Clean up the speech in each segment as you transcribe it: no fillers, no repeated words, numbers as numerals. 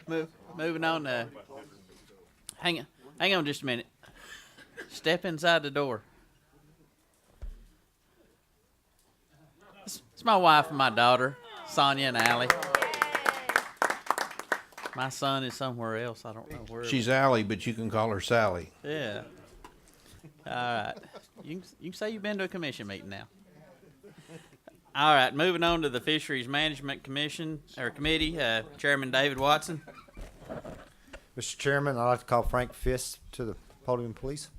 Moving on. Hang on just a minute. Step inside the door. It's my wife and my daughter, Sonia and Allie. My son is somewhere else. I don't know where. She's Allie, but you can call her Sally. Yeah. All right. You can say you've been to a commission meeting now. All right. Moving on to the Fisheries Management Commission or Committee. Chairman David Watson. Mr. Chairman, I'd like to call Frank Fisk to the podium, please.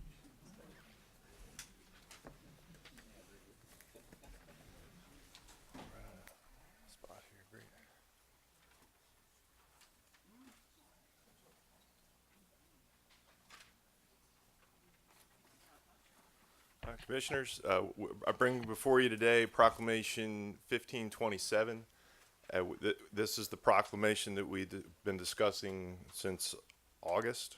Commissioners, I bring before you today Proclamation 1527. This is the proclamation that we've been discussing since August.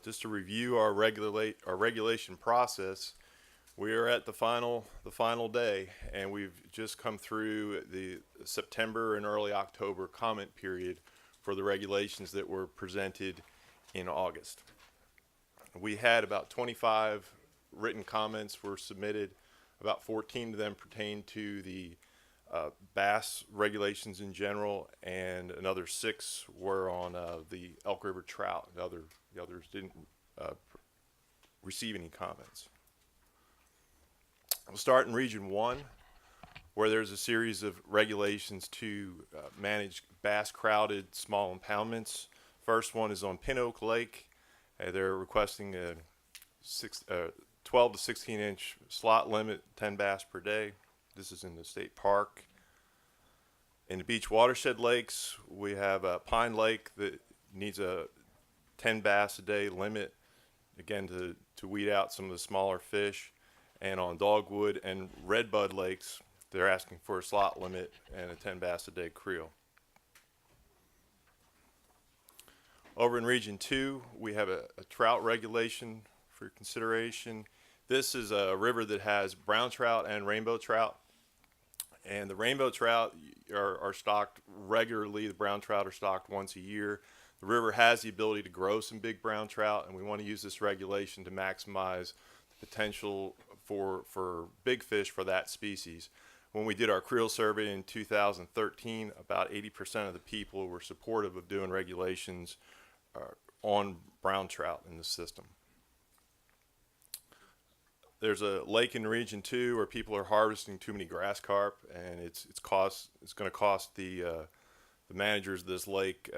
Just to review our regulation process, we are at the final day, and we've just come through the September and early October comment period for the regulations that were presented in August. We had about 25 written comments were submitted. About 14 of them pertain to the bass regulations in general, and another 6 were on the Elk River trout. The others didn't receive any comments. We'll start in Region 1, where there's a series of regulations to manage bass crowded small impoundments. First one is on Pin Oak Lake. They're requesting a 12 to 16 inch slot limit, 10 bass per day. This is in the state park. In the beach watershed lakes, we have Pine Lake that needs a 10 bass a day limit, again to weed out some of the smaller fish. And on Dogwood and Redbud lakes, they're asking for a slot limit and a 10 bass a day creel. Over in Region 2, we have a trout regulation for consideration. This is a river that has brown trout and rainbow trout, and the rainbow trout are stocked regularly. The brown trout are stocked once a year. The river has the ability to grow some big brown trout, and we want to use this regulation to maximize the potential for big fish for that species. When we did our creel survey in 2013, about 80% of the people were supportive of doing regulations on brown trout in the system. There's a lake in Region 2 where people are harvesting too many grass carp, and it's going to cost the managers of this lake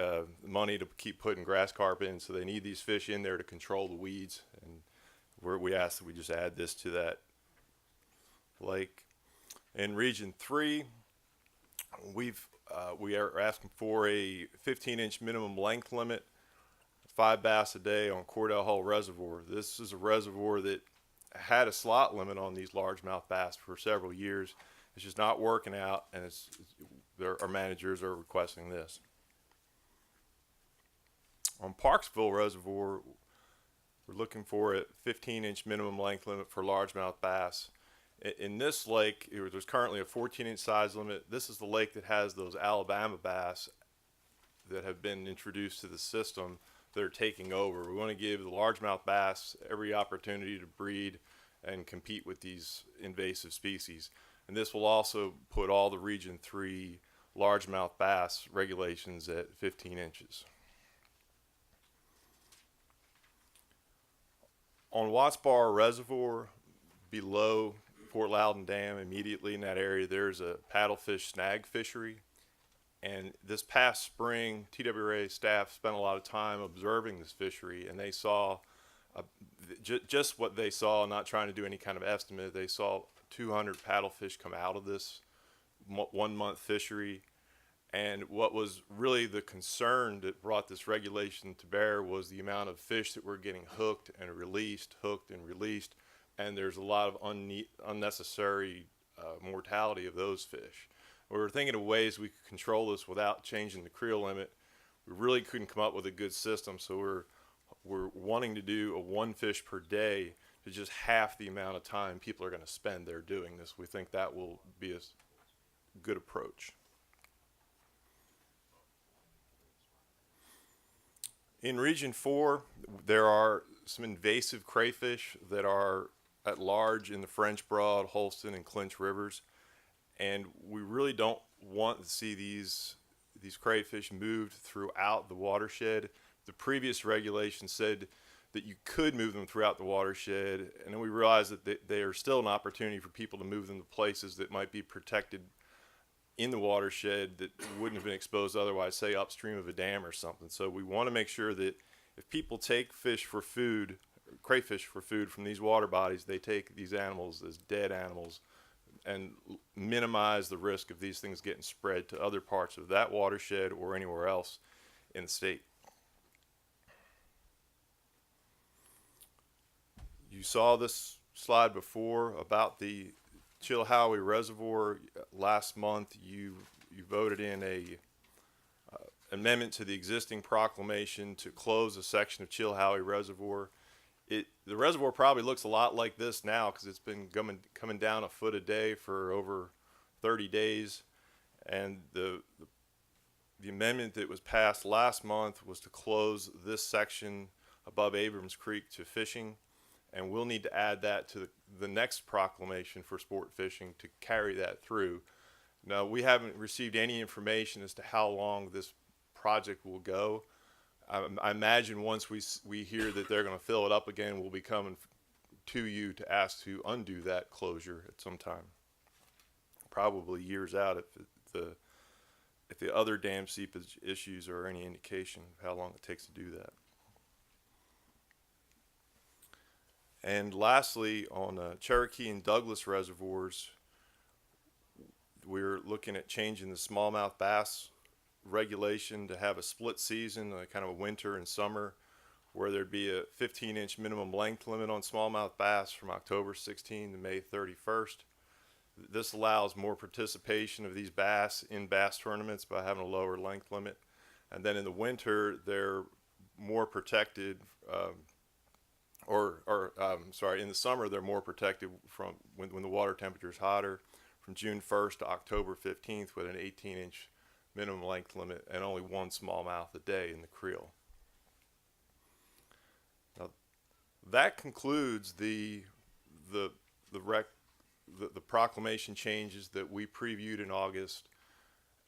money to keep putting grass carp in, so they need these fish in there to control the weeds, and we ask that we just add this to that lake. In Region 3, we are asking for a 15-inch minimum length limit, 5 bass a day on Cordell Hull Reservoir. This is a reservoir that had a slot limit on these largemouth bass for several years. It's just not working out, and our managers are requesting this. On Parksville Reservoir, we're looking for a 15-inch minimum length limit for largemouth bass. In this lake, there's currently a 14-inch size limit. This is the lake that has those Alabama bass that have been introduced to the system that are taking over. We want to give the largemouth bass every opportunity to breed and compete with these invasive species. And this will also put all the Region 3 largemouth bass regulations at 15 inches. On Watts Bar Reservoir, below Fort Loudon Dam, immediately in that area, there's a paddlefish snag fishery. And this past spring, TWA staff spent a lot of time observing this fishery, and they saw just what they saw, not trying to do any kind of estimate. They saw 200 paddlefish come out of this 1 month fishery. And what was really the concern that brought this regulation to bear was the amount of fish that were getting hooked and released. And there's a lot of unnecessary mortality of those fish. We were thinking of ways we could control this without changing the creel limit. We really couldn't come up with a good system, so we're wanting to do a 1 fish per day to just half the amount of time people are going to spend there doing this. We think that will be a good approach. In Region 4, there are some invasive crayfish that are at large in the French Broad, Holston, and Clinch rivers, and we really don't want to see these crayfish moved throughout the watershed. The previous regulation said that you could move them throughout the watershed, and then we realized that they are still an opportunity for people to move them to places that might be protected in the watershed that wouldn't have been exposed otherwise, say upstream of a dam or something. So we want to make sure that if people take fish for food, crayfish for food from these water bodies, they take these animals as dead animals and minimize the risk of these things getting spread to other parts of that watershed or anywhere else in the state. You saw this slide before about the Chilhowie Reservoir. Last month you voted in a amendment to the existing proclamation to close a section of Chilhowie Reservoir. The reservoir probably looks a lot like this now because it's been coming down a foot a day for over 30 days, and the amendment that was passed last month was to close this section above Abrams Creek to fishing, and we'll need to add that to the next proclamation for sport fishing to carry that through. Now, we haven't received any information as to how long this project will go. I imagine once we hear that they're going to fill it up again, we'll be coming to you to ask to undo that closure at some time, probably years out if the other dam seepage issues are any indication of how long it takes to do that. And lastly, on Cherokee and Douglas reservoirs, we're looking at changing the smallmouth bass regulation to have a split season, kind of a winter and summer, where there'd be a 15-inch minimum length limit on smallmouth bass from October 16 to May 31st. This allows more participation of these bass in bass tournaments by having a lower length limit. And then in the winter, they're more protected, in the summer, they're more protected from when the water temperature is hotter, from June 1st to October 15th with an 18-inch minimum length limit and only one smallmouth a day in the creel. Now, that concludes the proclamation changes that we previewed in August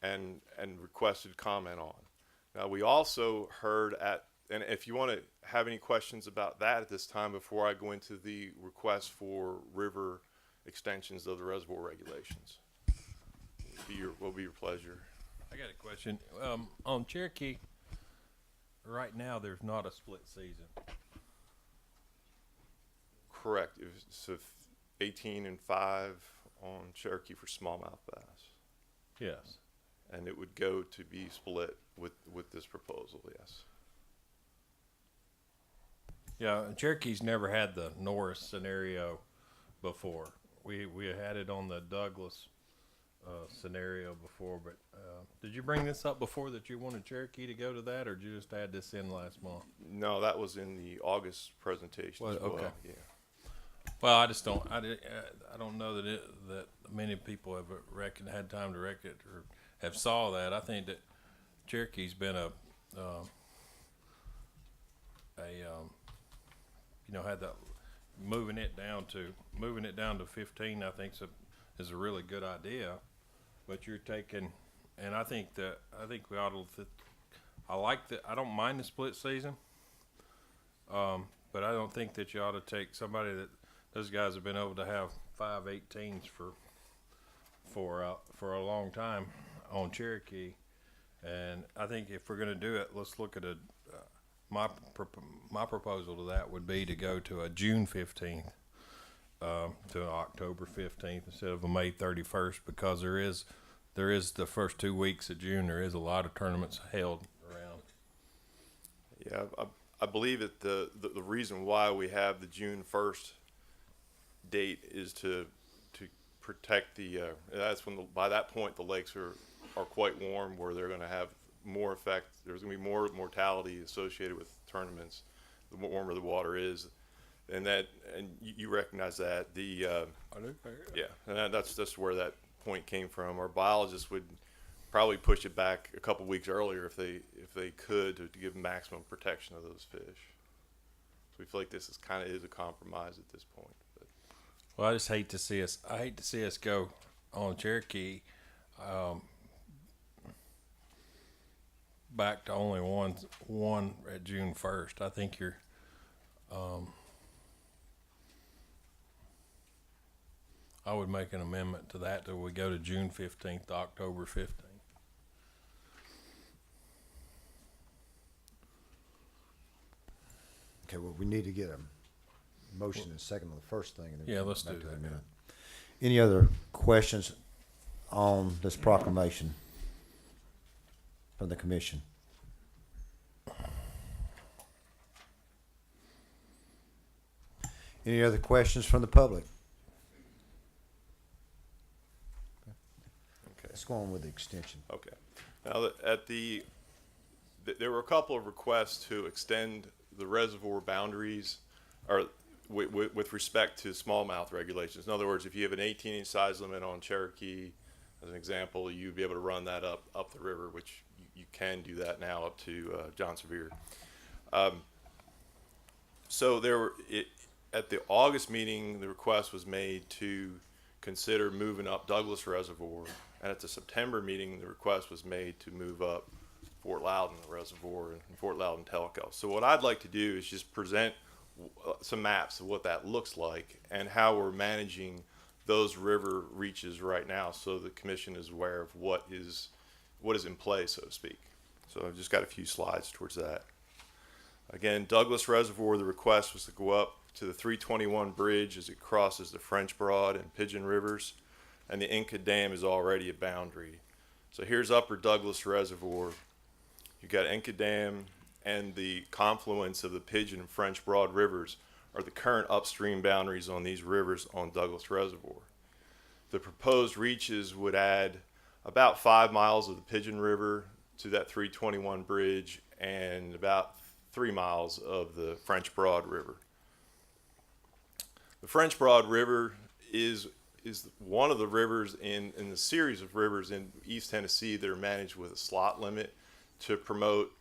and requested comment on. Now, we also heard and if you want to have any questions about that at this time before I go into the request for river extensions of the reservoir regulations, will be your pleasure. I got a question. On Cherokee, right now there's not a split season. Correct. It's 18 and 5 on Cherokee for smallmouth bass. Yes. And it would go to be split with this proposal, yes. Yeah, Cherokee's never had the Norris scenario before. We had it on the Douglas scenario before, but did you bring this up before that you wanted Cherokee to go to that, or did you just add this in last month? No, that was in the August presentation as well. Okay. Yeah. Well, I just don't. I don't know that many people have had time to reckon it or have saw that. I think that Cherokee's been had that moving it down to 15. I think is a really good idea. But you're taking, and I think we ought to. I like that. I don't mind the split season. But I don't think that you ought to take somebody that those guys have been able to have 5/18s for a long time on Cherokee, and I think if we're going to do it, let's look at my proposal to that would be to go to a June 15th to October 15th instead of a May 31st, because there is the first 2 weeks of June, there is a lot of tournaments held around. Yeah, I believe that the reason why we have the June 1st date is to protect that's when by that point the lakes are quite warm, where they're going to have more effect. There's going to be more mortality associated with tournaments the warmer the water is, and you recognize that. I do. Yeah, and that's where that point came from. Our biologists would probably push it back a couple weeks earlier if they could to give maximum protection of those fish. So we feel like this is kind of a compromise at this point. But Well, I just hate to see us. I hate to see us go on Cherokee back to only one at June 1st. I think you're. I would make an amendment to that till we go to June 15th to October 15th. Okay, well, we need to get a motion and a second on the first thing. And then we Yeah, can let's go back do to that. in a minute. Any other questions on this proclamation from the commission? Any other questions from the public? okay. Let's go on with the extension. Okay. Now, there were a couple of requests to extend the reservoir boundaries, or with respect to smallmouth regulations. In other words, if you have an 18-inch size limit on Cherokee, as an example, you'd be able to run that up the river, which you can do that now up to John Sevier. So at the August meeting, the request was made to consider moving up Douglas Reservoir, and at the September meeting, the request was made to move up Fort Loudon Reservoir and Fort Loudon Telco. So what I'd like to do is just present some maps of what that looks like and how we're managing those river reaches right now, so the commission is aware of what is in play, so to speak. So I've just got a few slides towards that. Again, Douglas Reservoir, the request was to go up to the 321 bridge as it crosses the French Broad and Pigeon Rivers, and the Inca Dam is already a boundary. So here's Upper Douglas Reservoir. You've got Inca Dam, and the confluence of the Pigeon and French Broad rivers are the current upstream boundaries on these rivers on Douglas Reservoir. The proposed reaches would add about 5 miles of the Pigeon River to that 321 bridge and about 3 miles of the French Broad River. The French Broad River is one of the rivers in the series of rivers in East Tennessee that are managed with a slot limit to promote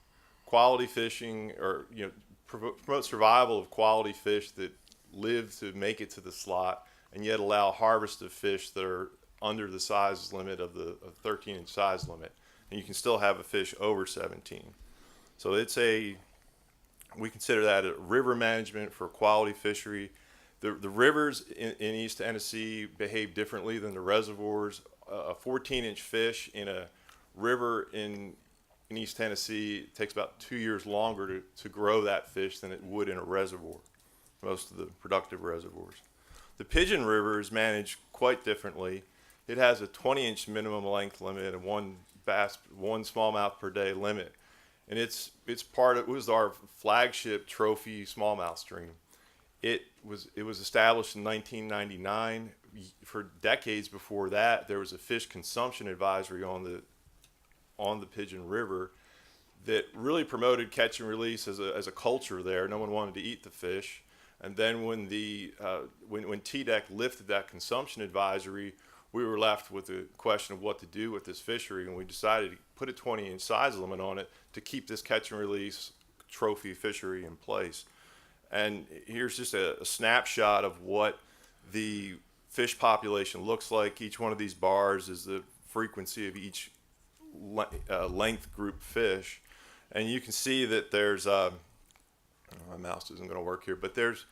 quality fishing, or promote survival of quality fish that live to make it to the slot, and yet allow harvest of fish that are under the size limit of the 13-inch size limit, and you can still have a fish over 17. So we consider that a river management for quality fishery. The rivers in East Tennessee behave differently than the reservoirs. A 14-inch fish in a river in East Tennessee takes about 2 years longer to grow that fish than it would in a reservoir, most of the productive reservoirs. The Pigeon River is managed quite differently. It has a 20-inch minimum length limit and one smallmouth per day limit. And it was our flagship trophy smallmouth stream. It was established in 1999. For decades before that, there was a fish consumption advisory on the Pigeon River that really promoted catch and release as a culture there. No one wanted to eat the fish. And then when TDEC lifted that consumption advisory, we were left with the question of what to do with this fishery, and we decided to put a 20-inch size limit on it to keep this catch and release trophy fishery in place. And here's just a snapshot of what the fish population looks like. Each one of these bars is the frequency of each length group fish, and you can see that there's my mouse isn't going to work here, but there's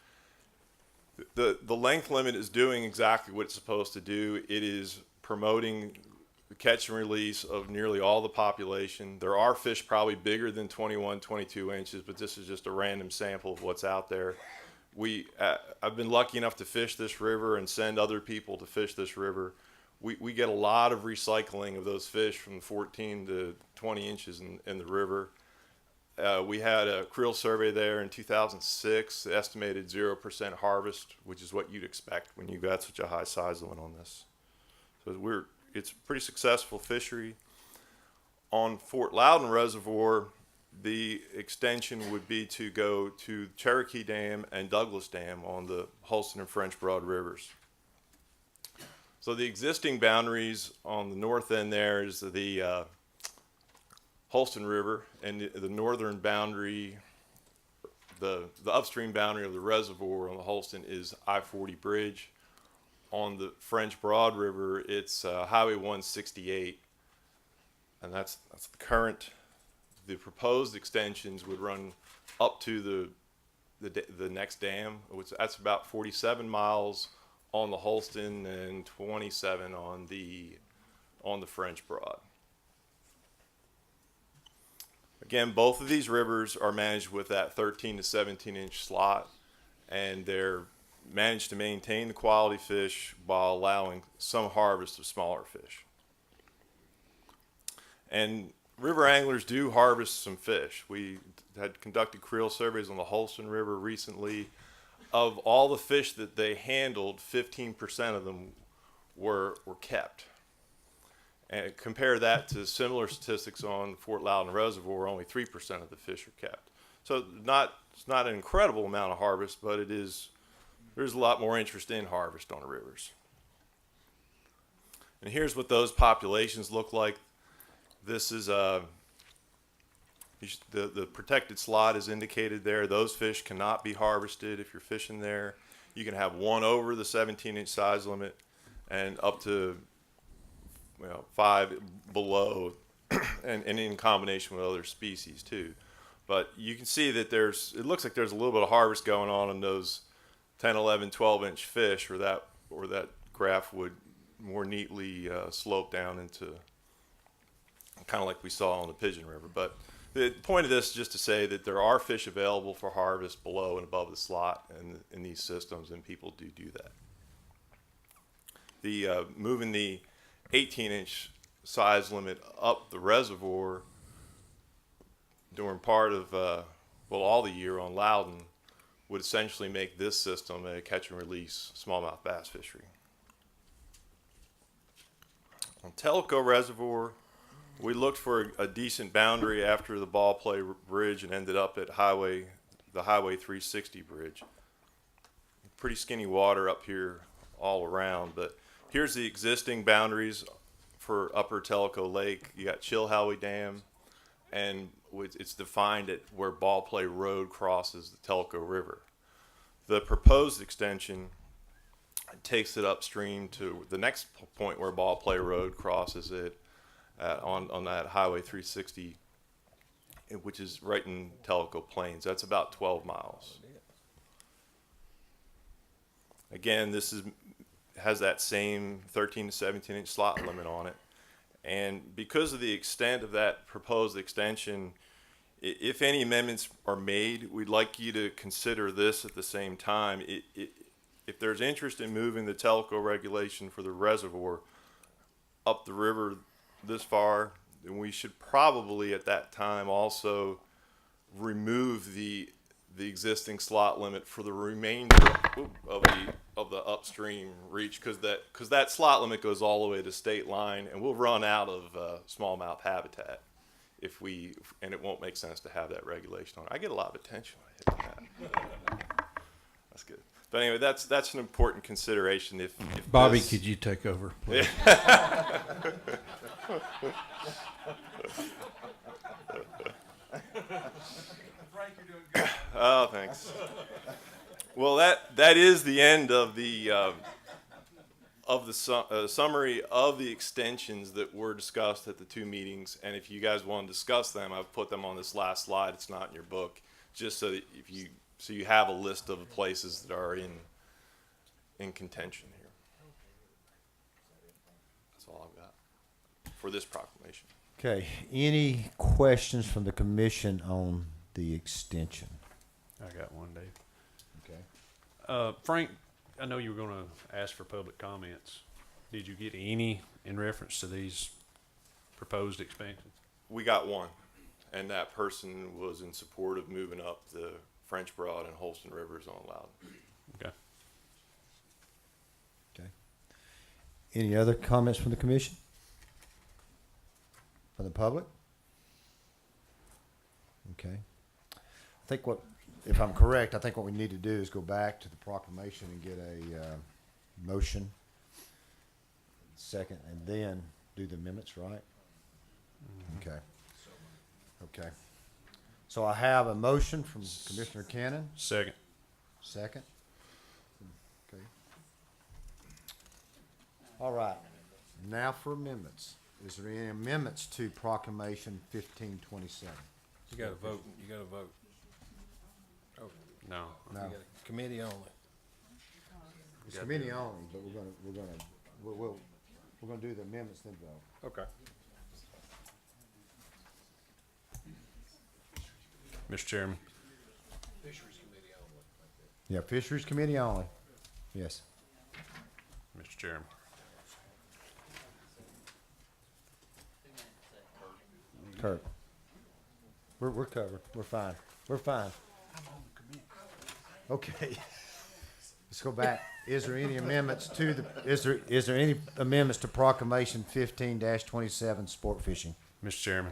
the length limit is doing exactly what it's supposed to do. It is promoting the catch and release of nearly all the population. There are fish probably bigger than 21, 22 inches, but this is just a random sample of what's out there. I've been lucky enough to fish this river and send other people to fish this river. We get a lot of recycling of those fish from 14 to 20 inches in the river. We had a creel survey there in 2006, estimated 0% harvest, which is what you'd expect when you got such a high size limit on this. So it's a pretty successful fishery. On Fort Loudon Reservoir, the extension would be to go to Cherokee Dam and Douglas Dam on the Holston and French Broad rivers. So the existing boundaries on the north end there is the Holston River, and the northern boundary, the upstream boundary of the reservoir on the Holston is I-40 bridge. On the French Broad River, it's Highway 168, and that's the current. The proposed extensions would run up to the next dam, which that's about 47 miles on the Holston and 27 on the French Broad. Again, both of these rivers are managed with that 13 to 17 inch slot, and they're managed to maintain the quality fish while allowing some harvest of smaller fish. And river anglers do harvest some fish. We had conducted creel surveys on the Holston River recently. Of all the fish that they handled, 15% of them were kept. And compare that to similar statistics on Fort Loudon Reservoir, only 3% of the fish are kept. So it's not an incredible amount of harvest, but there's a lot more interest in harvest on the rivers. And here's what those populations look like. This is the protected slot is indicated there. Those fish cannot be harvested if you're fishing there. You can have one over the 17-inch size limit and up to 5 below, and in combination with other species too. But you can see that it looks like there's a little bit of harvest going on in those 10, 11, 12-inch fish, or that graph would more neatly slope down into kind of like we saw on the Pigeon River. But the point of this is just to say that there are fish available for harvest below and above the slot in these systems, and people do that. Moving the 18-inch size limit up the reservoir during part of, all the year on Loudon would essentially make this system a catch and release smallmouth bass fishery. On Tellico Reservoir, we looked for a decent boundary after the ball play bridge and ended up at the Highway 360 bridge. Pretty skinny water up here all around, but here's the existing boundaries for Upper Tellico Lake. You got Chilhowie Dam, and it's defined at where Ball Play Road crosses the Tellico River. The proposed extension takes it upstream to the next point where Ball Play Road crosses it on that Highway 360, which is right in Tellico Plains. That's about 12 miles. Again, this has that same 13 to 17 inch slot limit on it. And because of the extent of that proposed extension, if any amendments are made, we'd like you to consider this at the same time. If there's interest in moving the Tellico regulation for the reservoir up the river this far, then we should probably at that time also remove the existing slot limit for the remainder of the upstream reach, because that slot limit goes all the way to state line, and we'll run out of smallmouth habitat and it won't make sense to have that regulation on. I get a lot of attention when I hit that. That's good. But anyway, that's an important consideration. If Bobby, this, could you take over, please? Oh, thanks. Well, that is the end of the summary of the extensions that were discussed at the two meetings. And if you guys want to discuss them, I've put them on this last slide. It's not in your book, just so that you have a list of the places that are in contention here. That's all I've got for this proclamation. Okay, any questions from the commission on the extension? I got one, Dave. Okay. Frank, I know you were going to ask for public comments. Did you get any in reference to these proposed expansions? We got one, and that person was in support of moving up the French Broad and Holston Rivers on Loudon. Okay. Okay. Any other comments from the commission? From the public? Okay. I think if I'm correct, I think what we need to do is go back to the proclamation and get a motion second, and then do the amendments, right? Okay. Okay. So I have a motion from Commissioner Cannon, Second. second. Okay. All right, now for amendments. Is there any amendments to Proclamation 1527? You gotta vote, you gotta vote. Oh, No. No, you gotta, committee only. it's committee only, but we're gonna do the amendments then vote. Okay. Mr. Chairman, Yeah, Fisheries Committee only. Yes. Mr. Chairman. Kurt. We're covered. We're fine. We're fine. Okay. Let's go back. Is there any amendments to the, is there any amendments to Proclamation 15-27 sport fishing? Mr. Chairman,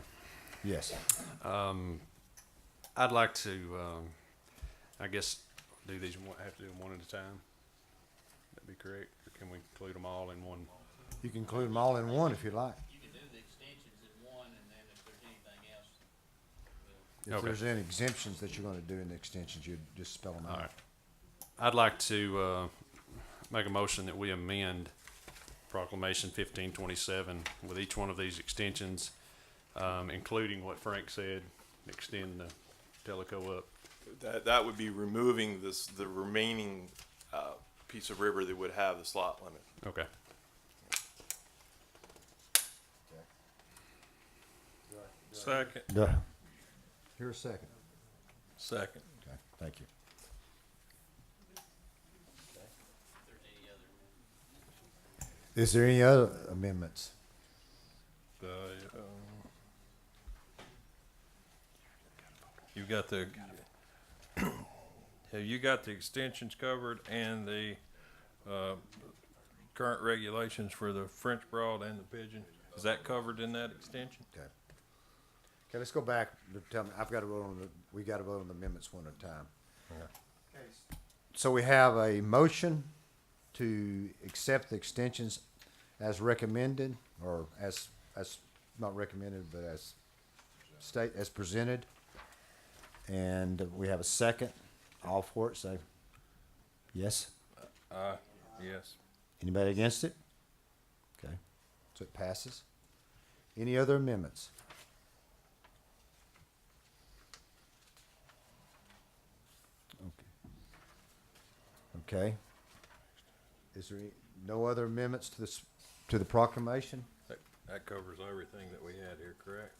Yes. I'd like to, I guess, do these, have to do them one at a time. That'd be correct? Or can we include them all in one? You can include them all in one if you like. You can do the extensions in one, and then if there's anything else, If Okay. there's any exemptions that you're gonna do in the extensions, you just spell them All out. right. I'd like to, make a motion that we amend Proclamation 1527 with each one of these extensions, including what Frank said, extend the Tellico up. That would be removing the remaining, piece of river that would have the slot limit. Okay. Second. Duh. Here a second. Second. Okay, thank you. if there's any other. Is there any other amendments? The, you got the, have you got the extensions covered and the, current regulations for the French Broad and the Pigeon? Is that covered in that extension? Okay. Okay, let's go back. Tell me, I've got to vote on we got to vote on the amendments one at a time. Okay. So we have a motion to accept the extensions as recommended, or as not recommended, but as presented. And we have a second. All for it, say yes. Yes. Anybody against it? Okay, so it passes. Any other amendments? Okay. Is there no other amendments to the proclamation? That covers everything that we had here, correct?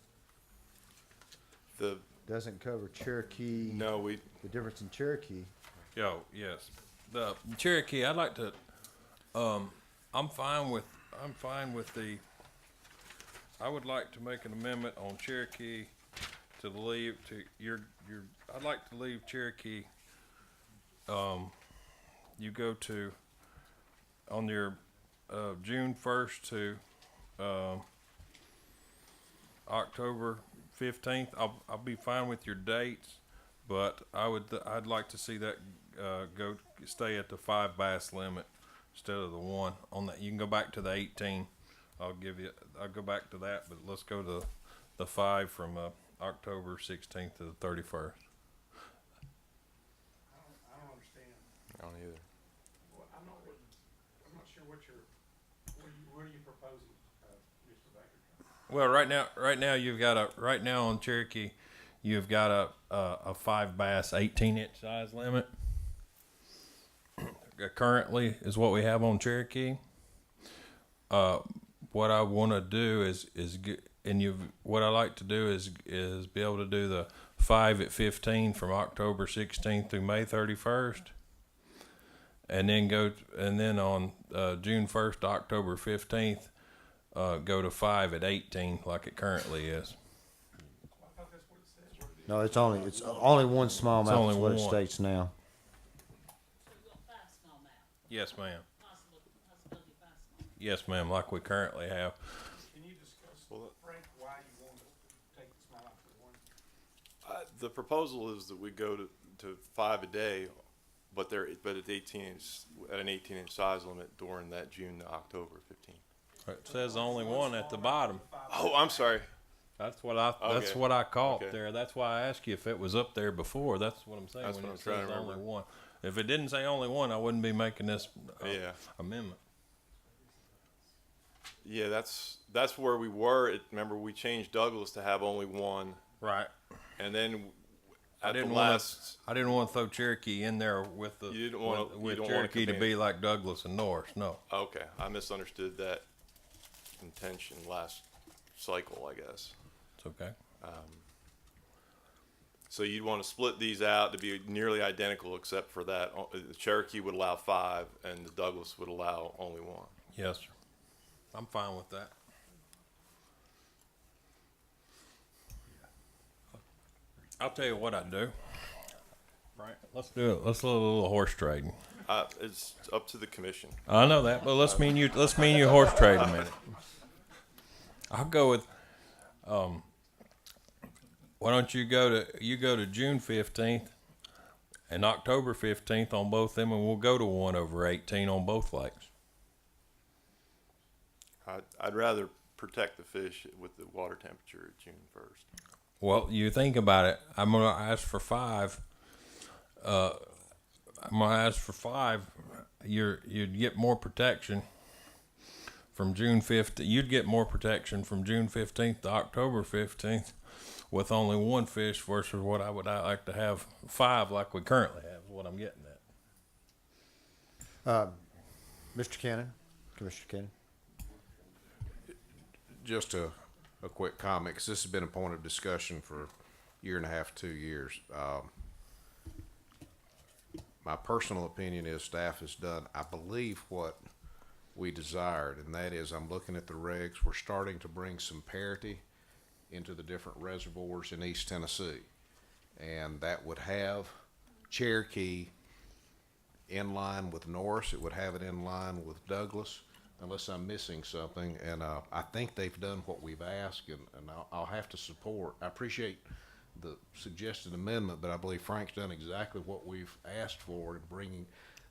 The, Doesn't cover Cherokee. no, The difference in Cherokee. Yo, yes. The Cherokee, I'd like to, I'm fine with the, I would like to make an amendment on Cherokee to leave, I'd like to leave Cherokee, you go to, on your, June 1st to, October 15th, I'll be fine with your dates, but I'd like to see that, stay at the 5 bass limit instead of the 1 on that. You can go back to the 18. I'll go back to that, but let's go to the 5 from, October 16th to the 31st. I don't understand. I don't either. Well, I'm not sure what are you proposing, Mr. Baker? Well, right now on Cherokee, you've got a 5 bass 18-inch size limit. Currently is what we have on Cherokee. What I want to do what I like to do is be able to do the 5 at 15 from October 16th through May 31st, and then on June 1st to October 15th, go to 5 at 18 like it currently is. I thought that's what it says. No, it's only one smallmouth. It's only That's what it one. states now. Yes, ma'am. Possibility of fast. Yes, ma'am. Like we currently have. Can you discuss, Well, Frank, why you want to take the small out for one? The proposal is that we go to 5 a day, but at an 18-inch size limit during that June to October 15. It says only one at the bottom. Oh, I'm sorry. That's Okay. what I caught Okay. there. That's why I asked you if it was up there before. That's what I'm saying. That's when what it I'm trying says to only remember. one. If it didn't say only one, I wouldn't be making this Yeah. amendment. Yeah, that's where we were. Remember, we changed Douglas to have only one, Right. and then I at the didn't last. want to throw Cherokee in there with the You didn't wanna- you with don't wanna Cherokee to combine be it. like Douglas and Norris. No. Okay, I misunderstood that intention last cycle, I guess. It's okay. So you'd want to split these out to be nearly identical, except for that the Cherokee would allow 5, and the Douglas would allow only 1. Yes, sir. I'm fine with that. I'll tell you what I do. Right. Let's do it. Let's do a little horse trading. It's up to the commission. I know that, but let's mean you horse trade a minute. I'll go with why don't you go to June 15th and October 15th on both them, and we'll go to 1/18 on both lakes. I'd rather protect the fish with the water temperature at June 1st. Well, you think about it. I'm gonna ask for 5. You'd get more protection from June 15th. You'd get more protection from June 15th to October 15th with only one fish versus what I like to have 5 like we currently have. Is what I'm getting at. Mr. Cannon, Commissioner Cannon. Just a quick comment, 'cause this has been a point of discussion for a year and a half, 2 years. My personal opinion is staff has done, I believe, what we desired, and that is, I'm looking at the regs, we're starting to bring some parity into the different reservoirs in East Tennessee. And that would have Cherokee in line with Norris, it would have it in line with Douglas, unless I'm missing something. And I think they've done what we've asked, and I'll have to support. I appreciate the suggested amendment, but I believe Frank's done exactly what we've asked for in bringing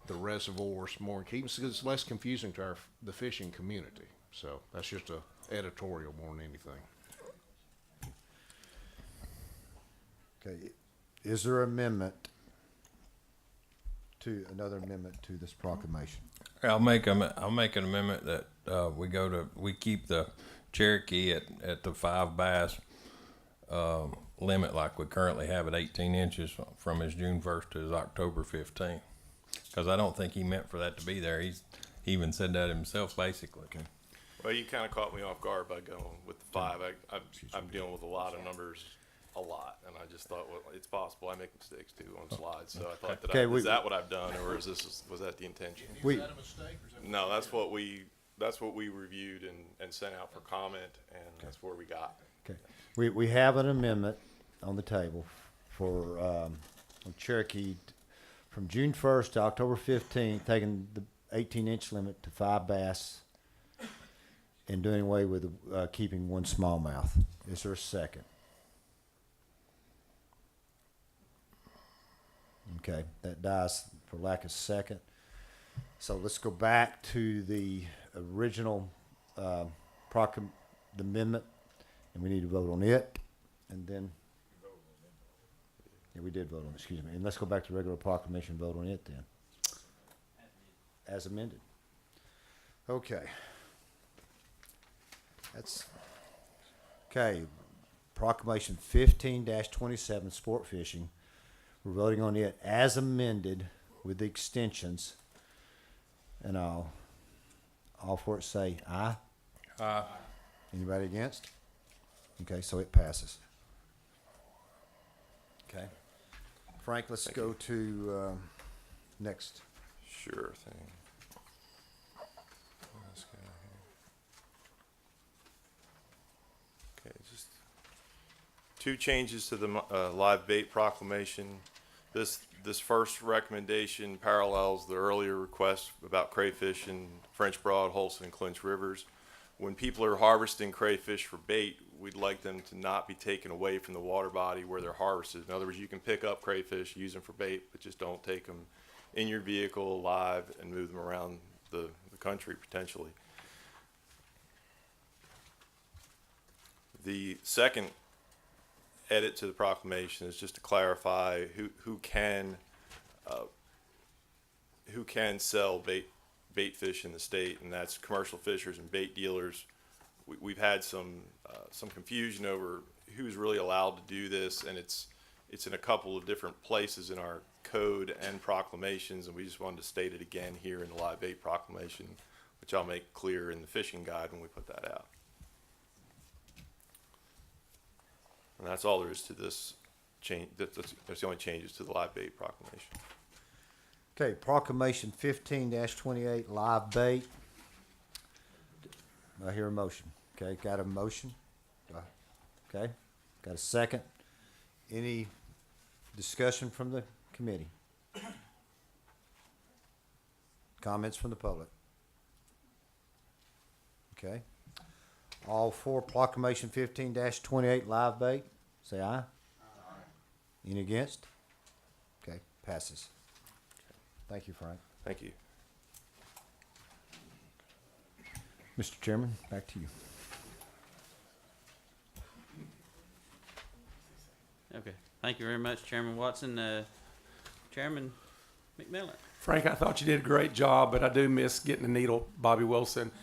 the reservoirs more, keeping it's less confusing to the fishing community. So that's just a editorial more than anything. Okay, is there another amendment to this proclamation? I'll make an amendment that we keep the Cherokee at the 5 bass limit like we currently have at 18 inches from his June 1st to his October 15th. Because I don't think he meant for that to be there. He even said that himself, basically. Okay. Well, you kind of caught me off guard by going with the 5. I'm dealing with a lot of numbers, and I just thought, well, it's possible I make mistakes too on slides. So I thought that is that what I've done, or was that the intention? No, that's what we reviewed and sent out for comment, and that's where we got. Okay, we have an amendment on the table for Cherokee from June 1st to October 15th, taking the 18-inch limit to 5 bass and doing away with keeping 1 smallmouth. Is there a second? Okay, that dies for lack of second. So let's go back to the original the amendment, and we need to vote on it, and then. Yeah, we did vote on it, excuse me. And let's go back to regular proclamation and vote on it then. As amended. Okay. Okay. Proclamation 15-27, sport fishing. We're voting on it as amended with the extensions. And all for it say aye. Aye. Anybody against? Okay, so it passes. Okay. Frank, let's go to next. Sure thing. Okay, just 2 changes to the live bait proclamation. This first recommendation parallels the earlier request about crayfish in French Broad, Holston, and Clinch rivers. When people are harvesting crayfish for bait, we'd like them to not be taken away from the water body where they're harvested. In other words, you can pick up crayfish, use them for bait, but just don't take them in your vehicle live and move them around the country potentially. The second edit to the proclamation is just to clarify who can sell bait fish in the state, and that's commercial fishers and bait dealers. We've had some confusion over who's really allowed to do this, and it's in a couple of different places in our code and proclamations, and we just wanted to state it again here in the live bait proclamation, which I'll make clear in the fishing guide when we put that out. And that's all there is to this change. That's the only changes to the live bait proclamation. Okay, proclamation 15-28, live bait. I hear a motion. Okay, got a motion? Okay, got a second? Any discussion from the committee? Comments from the public? Okay. All for proclamation 15-28, live bait, say aye. Aye. Any against? Okay, passes. Thank you, Frank. Thank you. Mr. Chairman, back to you. Okay, thank you very much, Chairman Watson. Chairman McMillan. Frank, I thought you did a great job, but I do miss getting to needle Bobby Wilson.